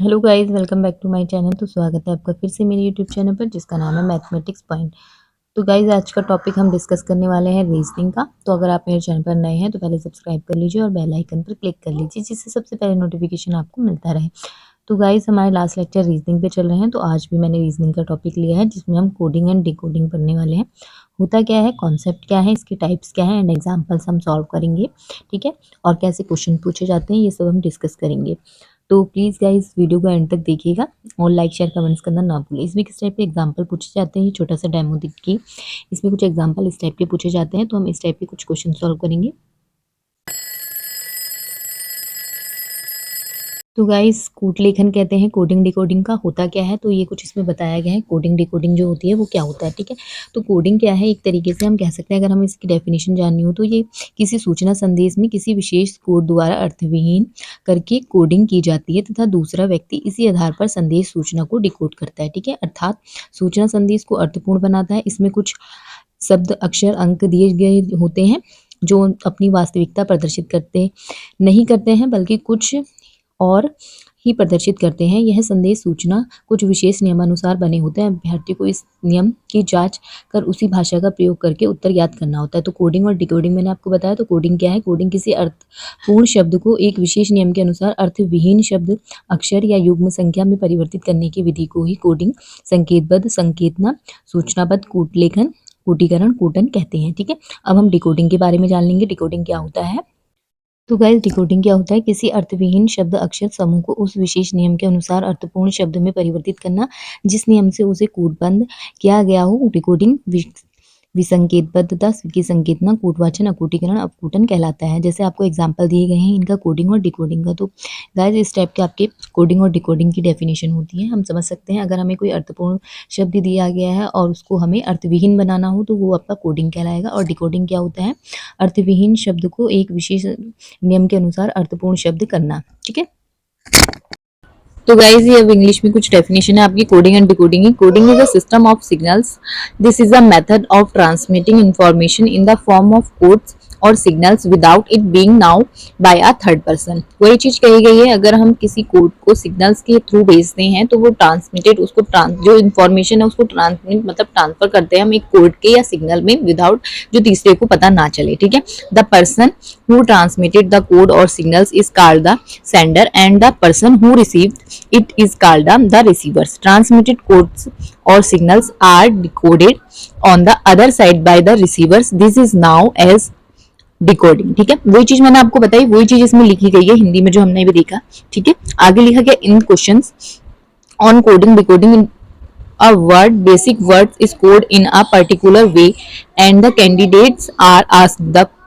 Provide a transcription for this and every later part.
Hello guys, welcome back to my channel. तो स्वागत है आपका फिर से मेरे यूट्यूब चैनल पर जिसका नाम है मैथमेटिक्स पॉइंट। तो गाइस, आज का टॉपिक हम डिस्कस करने वाले हैं रीजनिंग का। तो अगर आप मेरे चैनल पर नए हैं तो पहले सब्सक्राइब कर लीजिए और बेल आइकन पर क्लिक कर लीजिए, जिससे सबसे पहले नोटिफिकेशन आपको मिलता रहे। तो गाइस, हमारे लास्ट लेक्चर रीजनिंग पे चल रहे हैं, तो आज भी मैंने रीजनिंग का टॉपिक लिया है जिसमें हम कोडिंग एंड डिकोडिंग पढ़ने वाले हैं। होता क्या है, कॉन्सेप्ट क्या है, इसके टाइप्स क्या है एंड एग्जाम्पल्स हम सॉल्व करेंगे। ठीक है, और कैसे क्वेश्चन पूछे जाते हैं ये सब हम डिस्कस करेंगे। तो प्लीज़ गाइस, वीडियो को एंड तक देखिएगा और लाइक शेयर कमेंट्स करना ना भूलें। इसमें किस टाइप के एग्जांपल पूछे जाते हैं, ये छोटा सा डेमो देखिए। इसमें कुछ एग्जांपल इस टाइप के पूछे जाते हैं, तो हम इस टाइप के कुछ क्वेश्चन सॉल्व करेंगे। तो गाइस, कूट लेखन कहते हैं कोडिंग डिकोडिंग का। होता क्या है, तो ये कुछ इसमें बताया गया है। कोडिंग डिकोडिंग जो होती है वो क्या होता है, ठीक है। तो कोडिंग क्या है, एक तरीके से हम कह सकते हैं, अगर हमें इसकी डेफिनेशन जाननी हो तो ये किसी सूचना संदेश में किसी विशेष कोड द्वारा अर्थविहीन करके कोडिंग की जाती है तथा दूसरा व्यक्ति इसी आधार पर संदेश सूचना को डिकोड करता है। ठीक है, अर्थात सूचना संदेश को अर्थपूर्ण बनाता है। इसमें कुछ शब्द अक्षर अंक दिए गए होते हैं जो अपनी वास्तविकता प्रदर्शित करते नहीं करते हैं, बल्कि कुछ और ही प्रदर्शित करते हैं। यह संदेश सूचना कुछ विशेष नियमानुसार बने होते हैं। अभ्यर्थी को इस नियम की जांच कर उसी भाषा का प्रयोग करके उत्तर ज्ञात करना होता है। तो कोडिंग और डिकोडिंग मैंने आपको बताया। तो कोडिंग क्या है, कोडिंग किसी अर्थपूर्ण शब्द को एक विशेष नियम के अनुसार अर्थविहीन शब्द अक्षर या युग्म संख्या में परिवर्तित करने की विधि को ही कोडिंग, संकेतबद्ध, संकेतना, सूचनाबद्ध कूटलेखन, कूटीकरण, कूटन कहते हैं। ठीक है, अब हम डिकोडिंग के बारे में जान लेंगे। डिकोडिंग क्या होता है। तो गाइस, डिकोडिंग क्या होता है, किसी अर्थविहीन शब्द अक्षर समूह को उस विशेष नियम के अनुसार अर्थपूर्ण शब्द में परिवर्तित करना जिस नियम से उसे कूटबद्ध किया गया हो। डिकोडिंग विसंकेतबद्धता की संकेतना, कूटवाचन, अकूटीकरण, अपकूटन कहलाता है। जैसे आपको एग्जाम्पल दिए गए हैं इनका, कोडिंग और डिकोडिंग का। तो गाइस, इस टाइप के आपके कोडिंग और डिकोडिंग की डेफिनेशन होती है। हम समझ सकते हैं, अगर हमें कोई अर्थपूर्ण शब्द दिया गया है और उसको हमें अर्थविहीन बनाना हो तो वो आपका कोडिंग कहलाएगा। और डिकोडिंग क्या होता है, अर्थविहीन शब्द को एक विशेष नियम के अनुसार अर्थपूर्ण शब्द करना। ठीक है, तो गाइज ये अब इंग्लिश में कुछ डेफिनेशन है आपकी कोडिंग एंड डिकोडिंग की। Coding is a system of signals. This is a method of transmitting information in the form of codes और signals without it being now by a third person. वही चीज कही गई है, अगर हम किसी कोड को सिग्नल्स के थ्रू भेजते हैं तो वो ट्रांसमिटेड, उसको जो इन्फॉर्मेशन है उसको ट्रांसमिट मतलब ट्रांसफर करते हैं हम एक कोड के या सिग्नल में, विदाउट जो तीसरे को पता ना चले। ठीक है, the person who transmitted the code or signals is called the sender and the person who received it is called the receivers. Transmitted codes or signals are decoded on the other side by the receivers. This is now as decoding. ठीक है, वही चीज मैंने आपको बताई, वही चीज इसमें लिखी गई है हिंदी में जो हमने भी देखा। ठीक है, आगे लिखा गया in questions on coding decoding a word basic words is coded in a particular way and the candidates are asked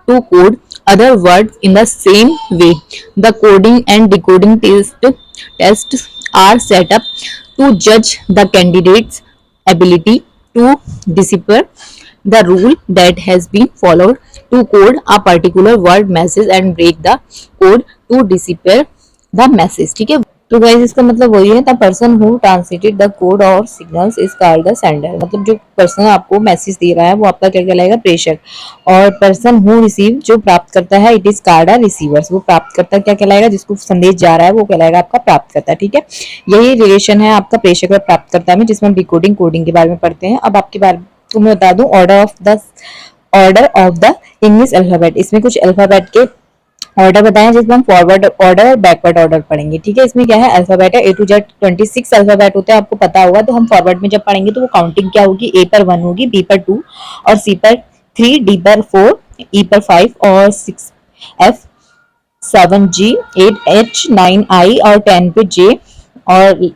to code other words in the same way. The coding and decoding tests are set up to judge the candidates ability to decipher the rule that has been followed to code a particular word message and break the code to decipher the message. ठीक है, तो guys इसका मतलब वही है, the person who translated the code और signals is called the sender. मतलब जो पर्सन आपको मैसेज दे रहा है वो आपका क्या कहलाएगा, प्रेषक। और पर्सन हु रिसीव, जो प्राप्त करता है, it is called a receivers. वो प्राप्त करता क्या कहलाएगा, जिसको संदेश जा रहा है वो कहलाएगा आपका प्राप्त करता। ठीक है, यही रिलेशन है आपका प्रेषक और प्राप्तकर्ता में, जिसमें हम डिकोडिंग कोडिंग के बारे में पढ़ते हैं। अब आपके बारे को मैं बता दूं, order of the English alphabet. इसमें कुछ अल्फाबेट के ऑर्डर बताएं, जिसमें हम फॉरवर्ड ऑर्डर और बैकवर्ड ऑर्डर पढ़ेंगे। ठीक है, इसमें क्या है, अल्फाबेट है, ए टू जेड 26 अल्फाबेट होते हैं, आपको पता होगा। तो हम फॉरवर्ड में जब पढ़ेंगे तो वो काउंटिंग क्या होगी, ए पर 1 होगी, बी पर 2 और सी पर 3, डी पर 4, ई पर 5 और 6, एफ 7, जी 8, एच 9, आई और 10 पे जे और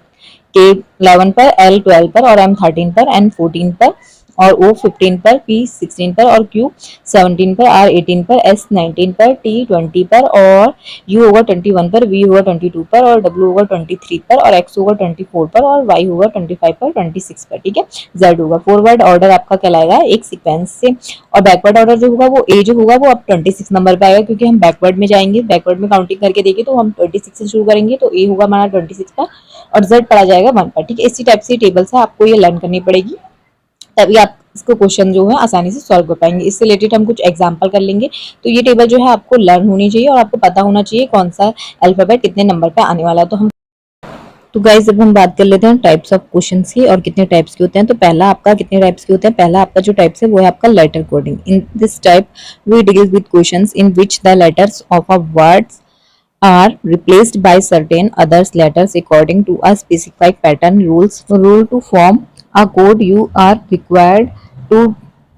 के 11 पर, एल 12 पर और एम 13 पर, एन 14 पर और O 15 पर, P 16 पर और Q 17 पर, R 18 पर, S 19 पर, T 20 पर और U होगा 21 पर, V होगा 22 पर और W होगा 23 पर और X होगा 24 पर और Y होगा 25 पर, 26 पर। ठीक है, Z होगा। फॉरवर्ड ऑर्डर आपका कहलाएगा एक सीक्वेंस से, और बैकवर्ड ऑर्डर जो होगा वो A जो होगा वो अब 26 नंबर पे आएगा, क्योंकि हम बैकवर्ड में जाएंगे। बैकवर्ड में काउंटिंग करके देखें तो हम 26 से शुरू करेंगे, तो A होगा हमारा 26 पर और Z पढ़ा जाएगा 1 पर। ठीक है, इसी टाइप से टेबल्स है, आपको ये लर्न करनी पड़ेगी, तभी आप इसको क्वेश्चन जो है आसानी से सॉल्व कर पाएंगे। इससे रिलेटेड हम कुछ एग्जांपल कर लेंगे। तो ये टेबल जो है आपको लर्न होनी चाहिए और आपको पता होना चाहिए कौन सा अल्फाबेट कितने नंबर पे आने वाला है। तो हम तो गाइस अब हम बात कर लेते हैं टाइप्स ऑफ क्वेश्चंस की और कितने टाइप्स के होते हैं। तो पहला आपका कितने टाइप्स के होते हैं, पहला आपका जो टाइप्स है वो है आपका letter coding. In this type we deal with questions in which the letters of a words are replaced by certain others letters according to a specified pattern rule to form a code. You are required to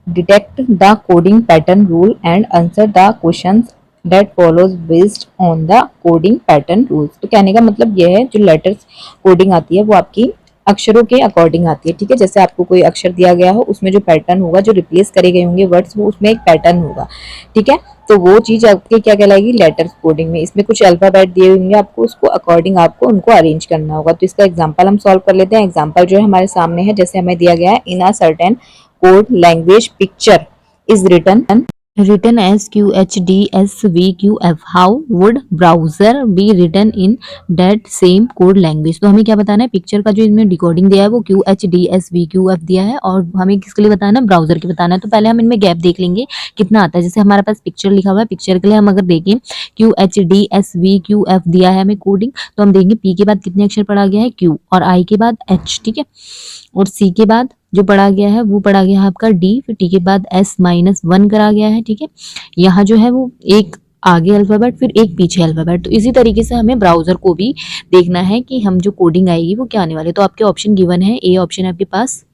detect the coding pattern rule and answer the questions that follows based on the coding pattern rules। तो कहने का मतलब यह है जो letters coding आती है वो आपकी अक्षरों के अकॉर्डिंग आती है, ठीक है। जैसे आपको कोई अक्षर दिया गया हो उसमें जो पैटर्न होगा, जो रिप्लेस करे गए होंगे वर्ड्स, वो उसमें एक पैटर्न होगा, ठीक है। तो वो चीज आपके क्या कहलाएगी, लेटर्स कोडिंग में। इसमें कुछ अल्फाबेट दिए होंगे आपको, उसको अकॉर्डिंग आपको उनको अरेंज करना होगा। तो इसका एग्जांपल हम सॉल्व कर लेते हैं। एग्जांपल जो है हमारे सामने है, जैसे हमें दिया गया है in a certain code language picture is written as QHDSVQF. How would browser be written in that same code language? तो हमें क्या बताना है, पिक्चर का जो इसमें डिकोडिंग दिया है वो QHDSVQF दिया है और हमें किसके लिए बताना है, ब्राउजर के बताना है। तो पहले हम इनमें गैप देख लेंगे कितना आता है। जैसे हमारे पास पिक्चर लिखा हुआ है, पिक्चर के लिए हम अगर देखें QHDSVQF दिया है हमें कोडिंग, तो हम देंगे P के बाद कितने अक्षर पढ़ा गया है, Q, और I के बाद H, ठीक है, और C के बाद जो पढ़ा गया है वो पढ़ा गया है आपका D, फिर T के बाद S-1 करा गया है, ठीक है। यहाँ जो है वो एक आगे अल्फाबेट फिर एक पीछे अल्फाबेट। तो इसी तरीके से हमें ब्राउजर को भी देखना है कि हम जो कोडिंग आएगी वो क्या आने वाली है। तो आपके ऑप्शन गिवन है, ए ऑप्शन है आपके पास,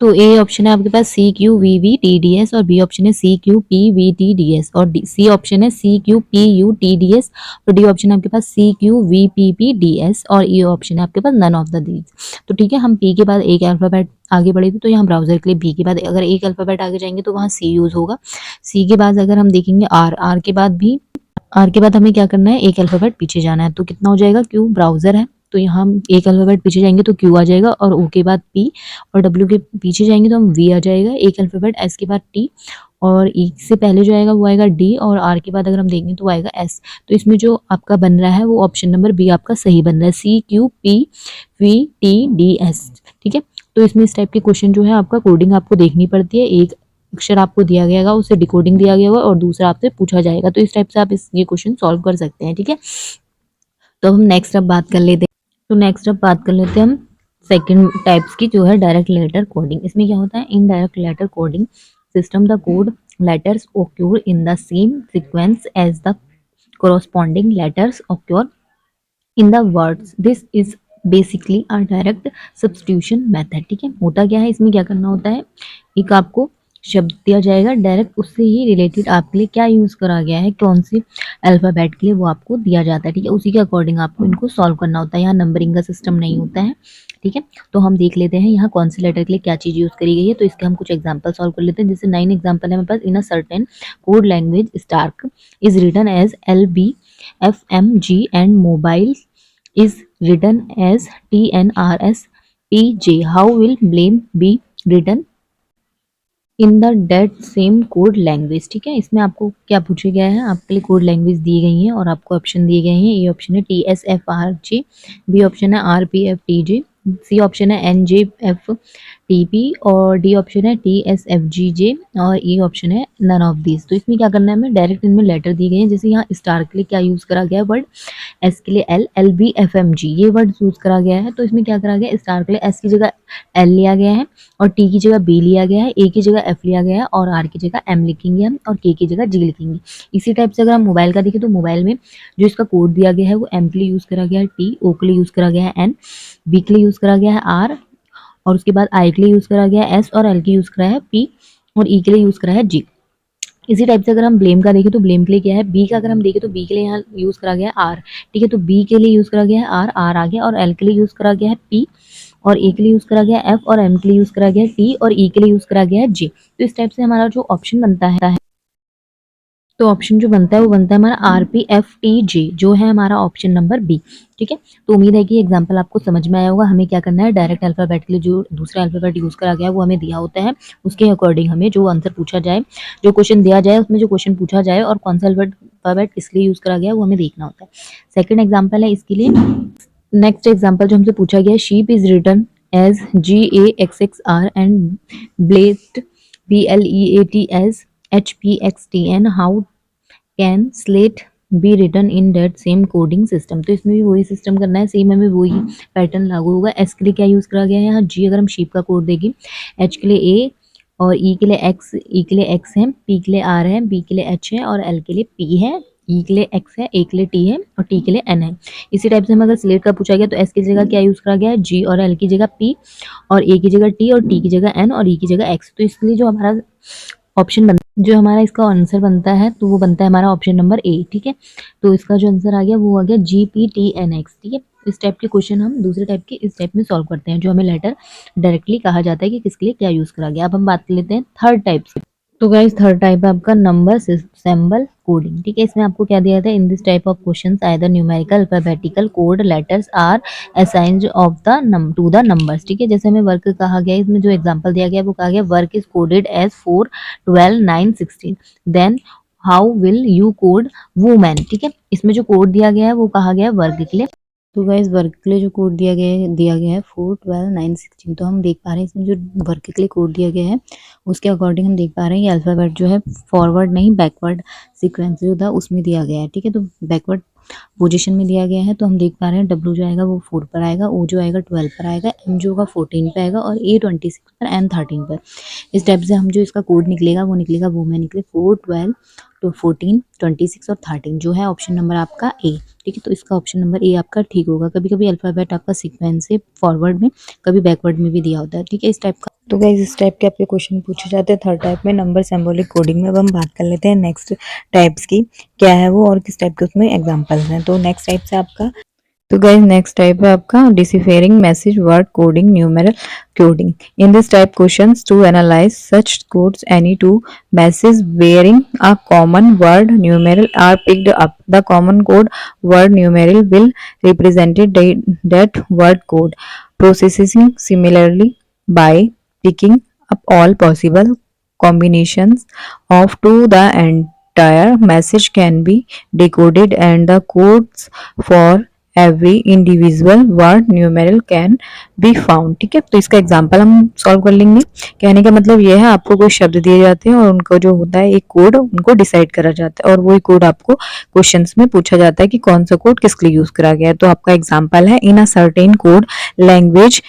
तो ए ऑप्शन है आपके पास CQVVTDS, और बी ऑप्शन है CQPVTDS, और सी ऑप्शन है CQPUTDS, और डी ऑप्शन है आपके पास CQVPPDS, और ई ऑप्शन है आपके पास नन ऑफ द दीज। तो ठीक है, हम पी के बाद एक अल्फाबेट आगे बढ़े थे, तो यहाँ ब्राउजर के लिए बी के बाद अगर एक अल्फाबेट आगे जाएंगे तो वहाँ सी यूज होगा। सी के बाद अगर हम देखेंगे आर, आर के बाद भी, आर के बाद हमें क्या करना है, एक अल्फाबेट पीछे जाना है। तो कितना हो जाएगा, क्यू ब्राउजर है तो यहाँ हम एक अल्फाबेट पीछे जाएंगे तो क्यू आ जाएगा, और ओ के बाद पी, और डब्ल्यू के पीछे जाएंगे तो हम वी आ जाएगा, एक अल्फाबेट एस के बाद टी, और ई से पहले जो आएगा वो आएगा डी, और आर के बाद अगर हम देखेंगे तो आएगा एस। तो इसमें जो आपका बन रहा है वो ऑप्शन नंबर बी आपका सही बन रहा है, CQPVTDS, ठीक है। तो इसमें इस टाइप के क्वेश्चन जो है आपका कोडिंग आपको देखनी पड़ती है। एक अक्षर आपको दिया गया होगा, उसे डिकोडिंग दिया गया होगा और दूसरा आपसे पूछा जाएगा। तो इस टाइप से आप ये क्वेश्चन सॉल्व कर सकते हैं, ठीक है। तो हम नेक्स्ट अब बात कर लेते हैं। तो नेक्स्ट अब बात कर लेते हैं हम सेकंड टाइप्स की, जो है डायरेक्ट लेटर कोडिंग। इसमें क्या होता है, in direct letter coding system the code letters occur in the same sequence as the corresponding letters occur in the words. This is basically a direct substitution method, ठीक है। होता क्या है, इसमें क्या करना होता है, एक आपको शब्द दिया जाएगा, डायरेक्ट उससे ही रिलेटेड आपके लिए क्या यूज करा गया है, कौन सी अल्फाबेट के लिए वो आपको दिया जाता है, ठीक है। उसी के अकॉर्डिंग आपको इनको सॉल्व करना होता है। यहाँ नंबरिंग का सिस्टम नहीं होता है, ठीक है। तो हम देख लेते हैं यहाँ कौन से लेटर के लिए क्या चीज यूज करी गई है। तो इसके हम कुछ एग्जांपल सॉल्व कर लेते हैं। जैसे 9 एग्जांपल है मेरे पास। In a certain code language stark is written as LBFMG and mobile is written as TNRSPJ. How will blame be written in the that same code language, ठीक है। इसमें आपको क्या पूछा गया है, आपके लिए कोड लैंग्वेज दी गई है और आपको ऑप्शन दिए गए हैं। ए ऑप्शन है TSFRJ, बी ऑप्शन है RPFTJ, सी ऑप्शन है NJFTP, और डी ऑप्शन है TSFGJ, और ई ऑप्शन है नन ऑफ दिस। तो इसमें क्या करना है, हमें डायरेक्ट इनमें लेटर दिए गए हैं। जैसे यहाँ स्टार के लिए क्या यूज करा गया है, वर्ड एस के लिए LBFMG, ये वर्ड यूज करा गया है। तो इसमें क्या करा गया, स्टार के लिए एस की जगह एल लिया गया है, और टी की जगह बी लिया गया है, ए की जगह एफ लिया गया है, और आर की जगह एम लिखेंगे हम, और के की जगह जी लिखेंगे। इसी टाइप से अगर हम मोबाइल का देखें तो मोबाइल में जो इसका कोड दिया गया है वो एम के लिए यूज करा गया है टी, ओ के लिए यूज करा गया है एन, बी के लिए यूज करा गया है आर, और उसके बाद आई के लिए यूज करा गया है एस, और एल के यूज करा है पी, और ई के लिए यूज करा है जी। इसी टाइप से अगर हम ब्लेम का देखें तो ब्लेम के लिए क्या है, बी का अगर हम देखें तो बी के लिए यहाँ यूज करा गया है आर, ठीक है। तो बी के लिए यूज करा गया है आर, आर आ गया, और एल के लिए यूज करा गया है पी, और ए के लिए यूज करा गया है एफ, और एम के लिए यूज करा गया है टी, और ई के लिए यूज करा गया है जे। तो इस टाइप से हमारा जो ऑप्शन बनता है, तो ऑप्शन जो बनता है वो बनता है हमारा RPFTJ, जो है हमारा ऑप्शन नंबर बी, ठीक है। तो उम्मीद है कि एग्जाम्पल आपको समझ में आया होगा। हमें क्या करना है, डायरेक्ट अल्फाबेट के लिए जो दूसरा अल्फाबेट यूज करा गया है वो हमें दिया होता है, उसके अकॉर्डिंग हमें जो आंसर पूछा जाए, जो क्वेश्चन दिया जाए उसमें जो क्वेश्चन पूछा जाए और कौन सा अल्फाबेट किस लिए यूज करा गया है वो हमें देखना होता है। सेकेंड एग्जाम्पल है इसके लिए। नेक्स्ट एग्जाम्पल जो हमसे पूछा गया है, sheep is written as GAXXR and bleat BLEAT as HPXTN। How can slate be return in that same coding system. तो इसमें भी वही सिस्टम करना है, सेम हमें वही पैटर्न लागू होगा। एस के लिए क्या यूज़ करा गया है यहाँ जी, अगर हम शीप का कोड देगी, एच के लिए ए और ई के लिए एक्स, ई के लिए एक्स है, पी के लिए आर है, बी के लिए एच है और एल के लिए पी है, ई के लिए एक्स है, ए के लिए टी है और टी के लिए एन है। इसी टाइप से हम अगर सिलेक्ट का पूछा गया तो एस की जगह क्या यूज़ करा गया है जी, और एल की जगह पी और ए की जगह टी और टी की जगह एन और ई की जगह एक्स। तो इसलिए जो हमारा ऑप्शन बन जो हमारा इसका आंसर बनता है तो वो बनता है हमारा ऑप्शन नंबर ए। ठीक है, तो इसका जो आंसर आ गया वो आ गया G P T N X. ठीक है, इस टाइप के क्वेश्चन हम दूसरे टाइप के इस टाइप में सॉल्व करते हैं, जो हमें लेटर डायरेक्टली कहा जाता है कि किसके लिए क्या यूज करा गया। अब हम बात कर लेते हैं थर्ड टाइप से। तो गाइस थर्ड टाइप है आपका नंबर सिंबल कोडिंग। ठीक है, इसमें आपको क्या दिया था, in this type of questions either numerical alphabetical code letters are assigned of the to the numbers. ठीक है, जैसे हमें वर्क कहा गया, इसमें जो एग्जांपल दिया गया वो कहा गया work is coded as 4 12 9 16, then how will you code women. ठीक है, इसमें जो कोड दिया गया है वो कहा गया है वर्ग के लिए। तो गाइस वर्ग के लिए जो कोड दिया गया है 4 12 9 16। तो हम देख पा रहे हैं इसमें जो वर्ग के लिए कोड दिया गया है उसके अकॉर्डिंग हम देख पा रहे हैं ये अल्फाबेट जो है फॉरवर्ड नहीं बैकवर्ड सीक्वेंस जो था उसमें दिया गया है। ठीक है, तो बैकवर्ड पोजीशन में दिया गया है, तो हम देख पा रहे हैं डब्ल्यू जो आएगा वो 4 पर आएगा, ओ जो आएगा 12 पर आएगा, एम जो होगा 14 पे आएगा और ए 26 पर, एन 13 पर। इस टाइप से हम जो इसका कोड निकलेगा वो निकलेगा वो में निकले 4 12 तो 14 26 और 13, जो है ऑप्शन नंबर आपका ए। ठीक है, तो इसका ऑप्शन नंबर ए आपका ठीक होगा। कभी कभी अल्फाबेट आपका सीक्वेंस से फॉरवर्ड में कभी बैकवर्ड में भी दिया होता है। ठीक है, इस टाइप का। तो गाइस इस टाइप के आपके क्वेश्चन पूछे जाते हैं थर्ड टाइप में नंबर सिंबॉलिक कोडिंग में। अब हम बात कर लेते हैं नेक्स्ट टाइप्स की, क्या है वो और किस टाइप के उसमें एग्जांपल्स हैं। तो नेक्स्ट टाइप से आपका, तो गाइस नेक्स्ट टाइप है आपका deciphering message word coding numeral coding. In this type questions to analyse such codes any to messages bearing a common word numeral are picked up. The common code word numeral will represent that word code. Processing similarly by picking up all possible combinations of to the entire message can be decoded and the codes for every individual word numeral can be found. ठीक है, तो इसका example हम solve कर लेंगे। कहने का मतलब ये है आपको कोई शब्द दिए जाते हैं और उनको जो होता है एक कोड उनको डिसाइड करा जाता है और वही कोड आपको क्वेश्चंस में पूछा जाता है कि कौन सा कोड किसके लिए यूज करा गया है। तो आपका एग्जांपल है in a certain code language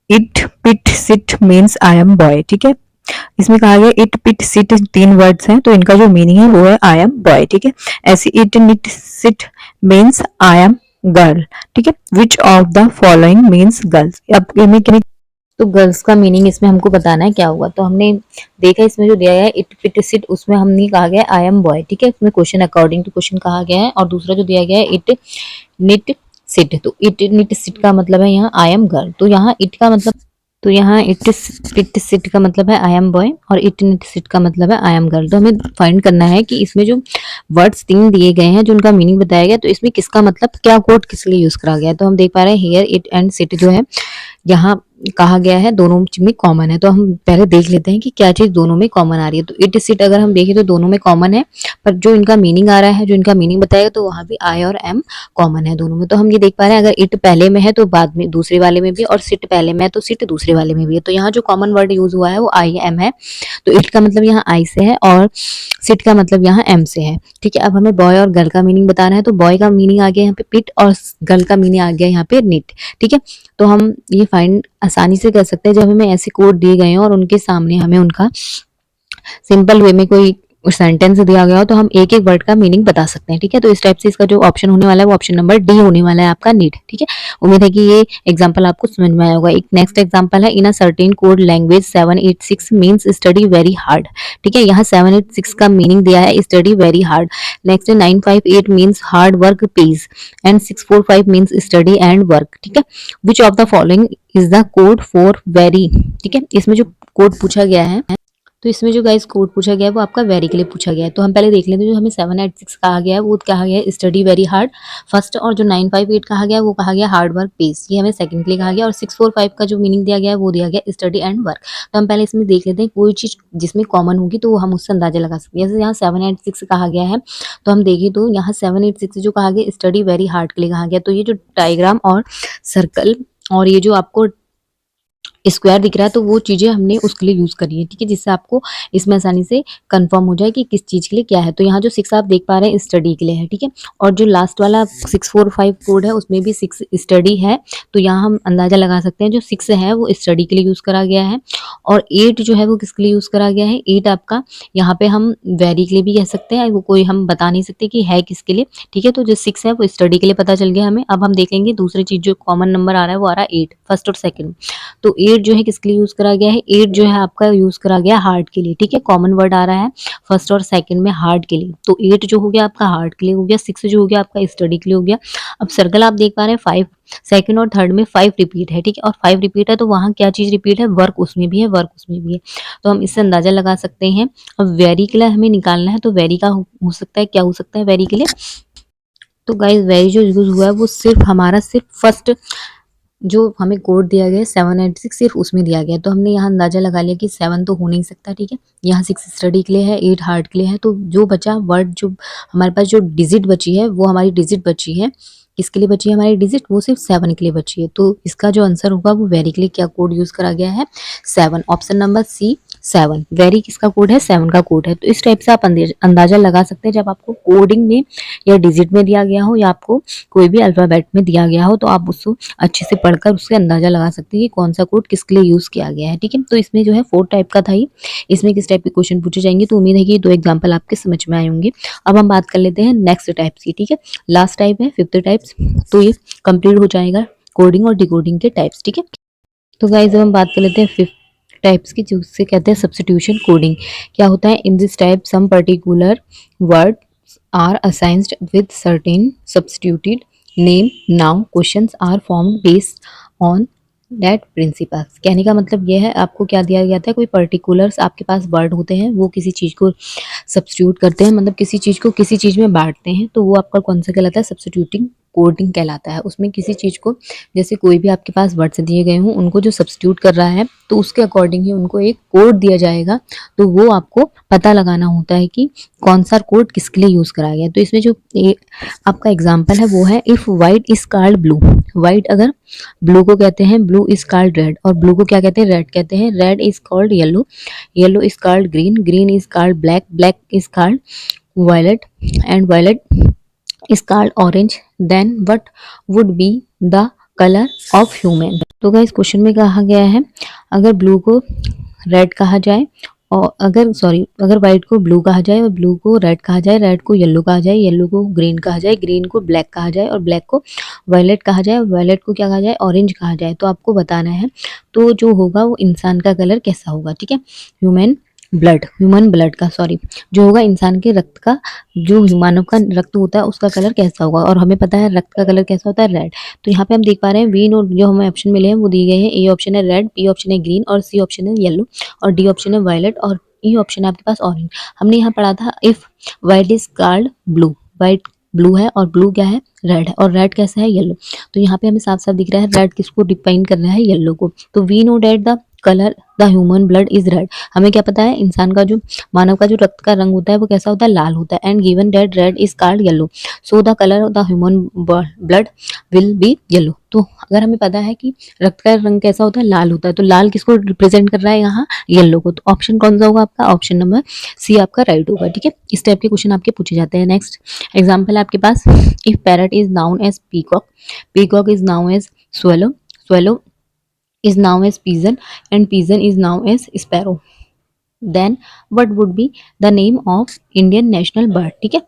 it pit sit means I am boy. ठीक है, इसमें कहा गया इट पिट सिट 3 वर्ड्स हैं तो इनका जो मीनिंग है वो है आई एम बॉय। ठीक है, ऐसे it nit sit means I am girl. ठीक है, which of the following means girls. अब तो गर्ल्स का मीनिंग इसमें हमको बताना है क्या होगा। तो हमने देखा इसमें जो दिया गया है इट पिट सिट, उसमें हमने कहा गया आई एम बॉय। ठीक है, इसमें क्वेश्चन अकॉर्डिंग टू क्वेश्चन कहा गया है। और दूसरा जो दिया गया है इट निट सिट, तो इट निट सिट का मतलब है यहाँ आई एम गर्ल। तो यहाँ इट का मतलब, तो यहाँ इट पिट सिट का मतलब है आई एम बॉय और इट निट सिट का मतलब है आई एम गर्ल। तो हमें फाइंड करना है कि इसमें जो वर्ड्स 3 दिए गए हैं जो उनका मीनिंग बताया गया तो इसमें किसका मतलब क्या कोड किस लिए यूज करा गया है। तो हम देख पा रहे हैं हियर इट एंड सिट जो है यहाँ कहा गया है दोनों में कॉमन है। तो हम पहले देख लेते हैं कि क्या चीज दोनों में कॉमन आ रही है। तो इट सिट अगर हम देखें तो दोनों में कॉमन है, पर जो इनका मीनिंग आ रहा है, जो इनका मीनिंग बताएगा तो वहां भी आई और एम कॉमन है दोनों में। तो हम ये देख पा रहे हैं अगर इट पहले में है तो बाद में दूसरे वाले में भी, और सिट पहले में है तो सिट दूसरे वाले में भी है। तो यहाँ जो कॉमन वर्ड यूज हुआ है वो आई एम है। तो इट का मतलब यहाँ आई से है और सिट का मतलब यहाँ एम से है। ठीक है, अब हमें बॉय और गर्ल का मीनिंग बताना है। तो बॉय का मीनिंग आ गया यहाँ पे पिट और गर्ल का मीनिंग आ गया यहाँ पे निट। ठीक है, तो हम ये फाइंड आसानी से कर सकते हैं जब हमें ऐसे कोड दिए गए हैं और उनके सामने हमें उनका सिंपल वे में कोई सेंटेंस दिया गया हो तो हम एक एक वर्ड का मीनिंग बता सकते हैं। ठीक है, तो इस टाइप से इसका जो ऑप्शन होने वाला है वो ऑप्शन नंबर डी होने वाला है आपका नीड। ठीक है, उम्मीद है कि ये एग्जांपल आपको समझ में आया होगा। एक नेक्स्ट एग्जांपल है in a certain code language 786 means study very hard. ठीक है, यहाँ 786 का मीनिंग दिया है स्टडी वेरी हार्ड। नेक्स्ट है 958 means hard work page and 645 means study and work. ठीक है, which of the following is the code for very. ठीक है, इसमें जो कोड पूछा गया है, तो इसमें जो गाइस कोड पूछा गया है वो आपका वेरी के लिए पूछा गया है। तो हम पहले देख लेते हैं जो हमें 786 कहा गया है वो कहा गया है स्टडी वेरी हार्ड फर्स्ट, और जो 958 कहा गया है वो कहा गया हार्ड वर्क पेस, ये हमें सेकंड के लिए कहा गया। और 645 का जो मीनिंग दिया गया है वो दिया गया स्टडी एंड वर्क। तो हम पहले इसमें देख लेते हैं कोई चीज जिसमें कॉमन होगी तो हम उससे अंदाजा लगा सकते हैं। जैसे यहाँ 786 कहा गया है तो हम देखें तो यहाँ 786 जो कहा गया स्टडी वेरी हार्ड के लिए कहा गया। तो ये जो डायग्राम और सर्कल और ये जो आपको स्क्वायर दिख रहा है तो वो चीज़ें हमने उसके लिए यूज़ करी है, ठीक है, जिससे आपको इसमें आसानी से कंफर्म हो जाए कि किस चीज़ के लिए क्या है। तो यहाँ जो 6 आप देख पा रहे हैं स्टडी के लिए है, ठीक है, और जो लास्ट वाला 645 कोड है उसमें भी 6 स्टडी है। तो यहाँ हम अंदाज़ा लगा सकते हैं जो 6 है वो स्टडी के लिए यूज़ करा गया है, और 8 जो है वो किसके लिए यूज़ करा गया है। 8 आपका यहाँ पे हम वेरी के लिए भी कह सकते हैं, वो कोई हम बता नहीं सकते कि है किसके लिए, ठीक है। तो जो 6 है वो स्टडी के लिए पता चल गया हमें। अब हम देखेंगे दूसरी चीज़, जो कॉमन नंबर आ रहा है वो आ रहा है 8, फर्स्ट और सेकंड। तो 8 जो है किसके लिए यूज़ करा गया है। 8 जो है आपका यूज़ करा गया हार्ट के लिए, ठीक है, कॉमन वर्ड आ रहा है फर्स्ट और सेकंड में हार्ट के लिए। तो 8 जो हो गया आपका हार्ट के लिए हो गया, 6 जो हो गया आपका स्टडी के लिए हो गया। अब सर्कल आप देख पा रहे हैं 5, सेकंड और थर्ड में 5 रिपीट है, ठीक है, और 5 रिपीट है तो वहाँ क्या चीज़ रिपीट है, वर्क उसमें भी है, वर्क उसमें भी है। तो हम इससे अंदाज़ा लगा सकते हैं। अब वेरी के लिए हमें निकालना है, तो वेरी का हो सकता है, क्या हो सकता है वेरी के लिए। तो गाइस वेरी जो यूज़ हुआ है वो सिर्फ हमारा सिर्फ फर्स्ट जो हमें कोड दिया गया है 786 सिर्फ उसमें दिया गया है। तो हमने यहाँ अंदाज़ा लगा लिया कि 7 तो हो नहीं सकता, ठीक है। यहाँ 6 स्टडी के लिए है, 8 हार्ट के लिए है। तो जो बचा वर्ड, जो हमारे पास जो डिजिट बची है वो हमारी डिजिट बची है, किसके लिए बची है हमारी डिजिट, वो सिर्फ 7 के लिए बची है। तो इसका जो आंसर होगा वो वेरी के लिए क्या कोड यूज़ करा गया है, 7, ऑप्शन नंबर सी 7। वेरी किसका कोड है, 7 का कोड है। तो इस टाइप से आप अंदाज़ा लगा सकते हैं, जब आपको कोडिंग में या डिजिट में दिया गया हो या आपको कोई भी अल्फ़ाबेट में दिया गया हो, तो आप उसको अच्छे से पढ़कर उससे अंदाज़ा लगा सकते हैं कि कौन सा कोड किसके लिए यूज़ किया गया है, ठीक है। तो इसमें जो है 4 टाइप का था ये, इसमें किस टाइप के क्वेश्चन पूछे जाएंगे। तो उम्मीद है कि ये 2 एग्जाम्पल आपके समझ में आए होंगे। अब हम बात कर लेते हैं नेक्स्ट टाइप्स की, ठीक है। लास्ट टाइप है 5th टाइप्स, तो ये कंप्लीट हो जाएगा कोडिंग और डिकोडिंग के टाइप्स, ठीक है। तो गाइस अब हम बात कर लेते हैं 5th टाइप्स की, जिससे कहते हैं सब्स्टिट्यूशन कोडिंग। क्या होता है, in this type some particular word are assigned with certain substituted name. Now questions are formed based on that principles. कहने का मतलब ये है, आपको क्या दिया गया था, कोई पर्टिकुलर्स आपके पास वर्ड होते हैं, वो किसी चीज़ को सब्स्टिट्यूट करते हैं, मतलब किसी चीज़ को किसी चीज़ में बांटते हैं, तो वो आपका कौन सा कहलाता है, सब्स्टिट्यूटिंग कोडिंग कहलाता है। उसमें किसी चीज़ को, जैसे कोई भी आपके पास वर्ड्स दिए गए हों, उनको जो सब्स्टिट्यूट कर रहा है तो उसके अकॉर्डिंग ही उनको एक कोड दिया जाएगा। तो वो आपको पता लगाना होता है कि कौन सा कोड किसके लिए यूज़ करा गया है। तो इसमें जो आपका एग्जांपल है वो है, if white is called blue. White अगर ब्लू को कहते हैं, ब्लू इज कॉल्ड रेड, और ब्लू को क्या कहते हैं, रेड कहते हैं। Red is called yellow, yellow is called green, green is called black, black is called violet, and violet is called orange. Then what would be the colour of human. तो guys question में कहा गया है, अगर blue को red कहा जाए, और अगर वाइट को ब्लू कहा जाए और ब्लू को रेड कहा जाए, रेड को येलो कहा जाए, येलो को ग्रीन कहा जाए, ग्रीन को ब्लैक कहा जाए, और ब्लैक को वायलेट कहा जाए, वायलेट को क्या कहा जाए, ऑरेंज कहा जाए, तो आपको बताना है। तो जो होगा वो इंसान का कलर कैसा होगा, ठीक है। ह्यूमन ब्लड का जो होगा इंसान के रक्त का, जो मानव का रक्त होता है उसका कलर कैसा होगा, और हमें पता है रक्त का कलर कैसा होता है, रेड। तो यहाँ पे हम देख पा रहे हैं वीन, और जो हमें ऑप्शन मिले हैं वो दिए गए हैं, ए ऑप्शन है रेड, बी ऑप्शन है ग्रीन, और सी ऑप्शन है येलो, और डी ऑप्शन है वायलेट, और ई ऑप्शन है आपके पास ऑरेंज। हमने यहाँ पढ़ा था if white is called blue, white blue है और ब्लू क्या है, रेड है, और रेड कैसा है, येलो। तो यहाँ पे हमें साफ साफ दिख रहा है रेड किसको डिफाइन कर रहा है, येलो को। तो we know that the colour the human blood is red. हमें क्या पता है, इंसान का जो मानव का जो रक्त का रंग होता है वो कैसा होता है, लाल होता है। And given that red is called yellow, so the colour of the human blood will be yellow. तो अगर हमें पता है कि रक्त का रंग कैसा होता है, लाल होता है, तो लाल किसको रिप्रेजेंट कर रहा है यहाँ, येलो को। तो ऑप्शन कौन सा होगा आपका, ऑप्शन नंबर सी आपका राइट होगा, ठीक है। इस टाइप के क्वेश्चन आपके पूछे जाते हैं। नेक्स्ट एग्जाम्पल है आपके पास, if parrot is known as peacock, peacock is known as swallow, swallow is now as pigeon, and pigeon is now as sparrow, then what would be the name of Indian national bird, ठीक है।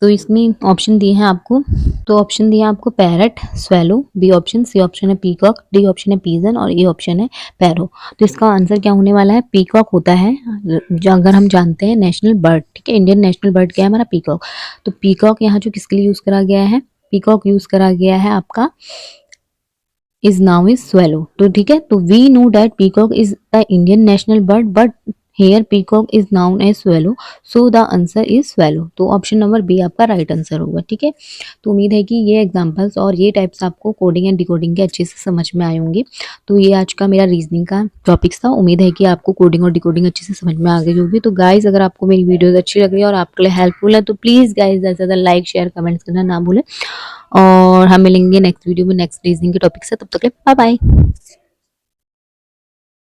तो इसमें option दिए हैं आपको, तो option दिए हैं आपको parrot, swallow, B option, C option है पीकॉक, डी ऑप्शन है पीजन, और ए ऑप्शन है पैरो। तो इसका आंसर क्या होने वाला है, पीकॉक होता है, जो अगर हम जानते हैं नेशनल बर्ड, ठीक है, इंडियन नेशनल बर्ड क्या है हमारा, पीकॉक। तो पीकॉक यहाँ जो किसके लिए यूज करा गया है, पीकॉक यूज करा गया है आपका इज नाउ इज स्वेलो। तो ठीक है, तो we know that peacock is the Indian national bird, but here peacock is known as swallow, so the answer is swallow. तो ऑप्शन नंबर बी आपका राइट आंसर होगा, ठीक है। तो उम्मीद है कि ये एग्जांपल्स और ये टाइप्स आपको कोडिंग एंड डिकोडिंग के अच्छे से समझ में आए होंगे। तो ये आज का मेरा रीजनिंग का टॉपिक्स था। उम्मीद है कि आपको कोडिंग और डिकोडिंग अच्छे से समझ में आ गई होगी। तो गाइज अगर आपको मेरी वीडियोस अच्छी लग रही है और आपके लिए हेल्पफुल है, तो प्लीज़ गाइज ज़्यादा से ज़्यादा लाइक शेयर कमेंट्स करना ना भूलें, और हम मिलेंगे नेक्स्ट वीडियो में नेक्स्ट रीजनिंग के टॉपिक से। तब तक के लिए बाय बाय।